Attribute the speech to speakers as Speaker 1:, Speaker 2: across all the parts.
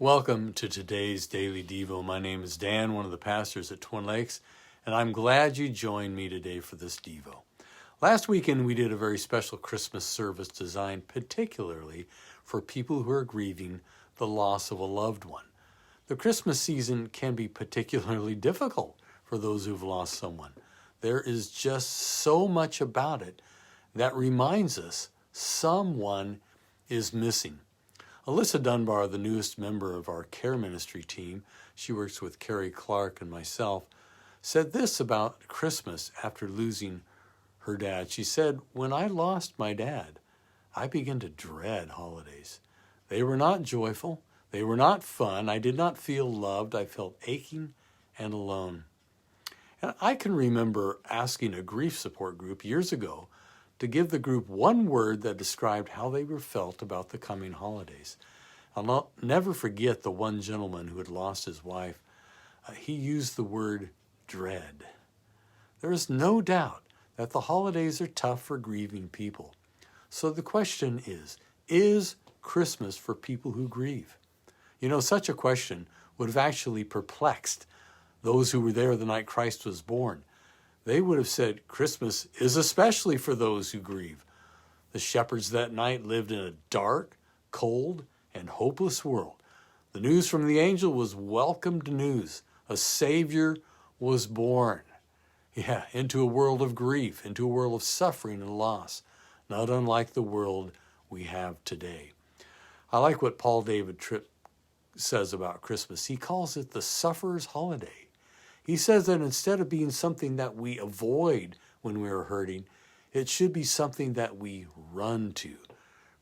Speaker 1: Welcome to today's Daily Devo. My name is Dan, one of the pastors at Twin Lakes, and I'm glad you joined me today for this Devo. Last weekend, we did a very special Christmas service designed particularly for people who are grieving the loss of a loved one. The Christmas season can be particularly difficult for those who've lost someone. There is just so much about it that reminds us someone is missing. Alyssa Dunbar, the newest member of our care ministry team, she works with Carrie Clark and myself, said this about Christmas after losing her dad. She said, "When I lost my dad, I began to dread holidays. They were not joyful. They were not fun. I did not feel loved. I felt aching and alone." And I can remember asking a grief support group years ago to give the group one word that described how they were felt about the coming holidays. I'll never forget the one gentleman who had lost his wife. He used the word dread. There is no doubt that the holidays are tough for grieving people. So the question is Christmas for people who grieve? You know, such a question would have actually perplexed those who were there the night Christ was born. They would have said Christmas is especially for those who grieve. The shepherds that night lived in a dark, cold, and hopeless world. The news from the angel was welcomed news. A Savior was born. Into a world of grief, into a world of suffering and loss, not unlike the world we have today. I like what Paul David Tripp says about Christmas. He calls it the sufferer's holiday. He says that instead of being something that we avoid when we are hurting, it should be something that we run to.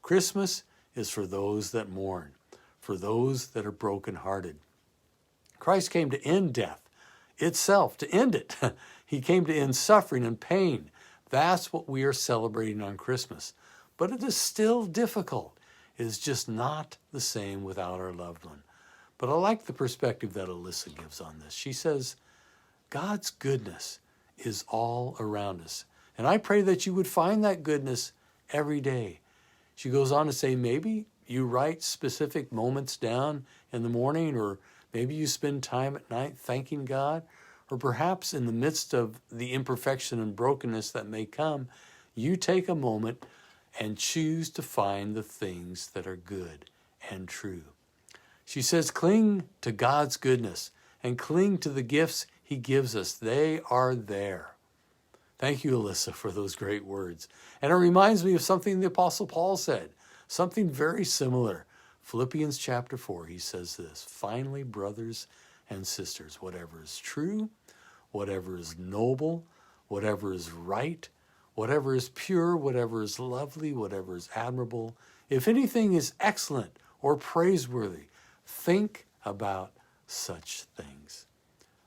Speaker 1: Christmas is for those that mourn, for those that are brokenhearted. Christ came to end death itself, to end it. He came to end suffering and pain. That's what we are celebrating on Christmas. But it is still difficult. It is just not the same without our loved one. But I like the perspective that Alyssa gives on this. She says, God's goodness is all around us. And I pray that you would find that goodness every day. She goes on to say, maybe you write specific moments down in the morning, or maybe you spend time at night thanking God, or perhaps in the midst of the imperfection and brokenness that may come, you take a moment and choose to find the things that are good and true. She says, cling to God's goodness and cling to the gifts He gives us. They are there. Thank you, Alyssa, for those great words. And it reminds me of something the Apostle Paul said, something very similar. Philippians chapter 4, he says this, "Finally, brothers and sisters, whatever is true, whatever is noble, whatever is right, whatever is pure, whatever is lovely, whatever is admirable, if anything is excellent or praiseworthy, think about such things."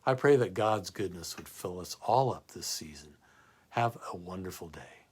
Speaker 1: I pray that God's goodness would fill us all up this season. Have a wonderful day.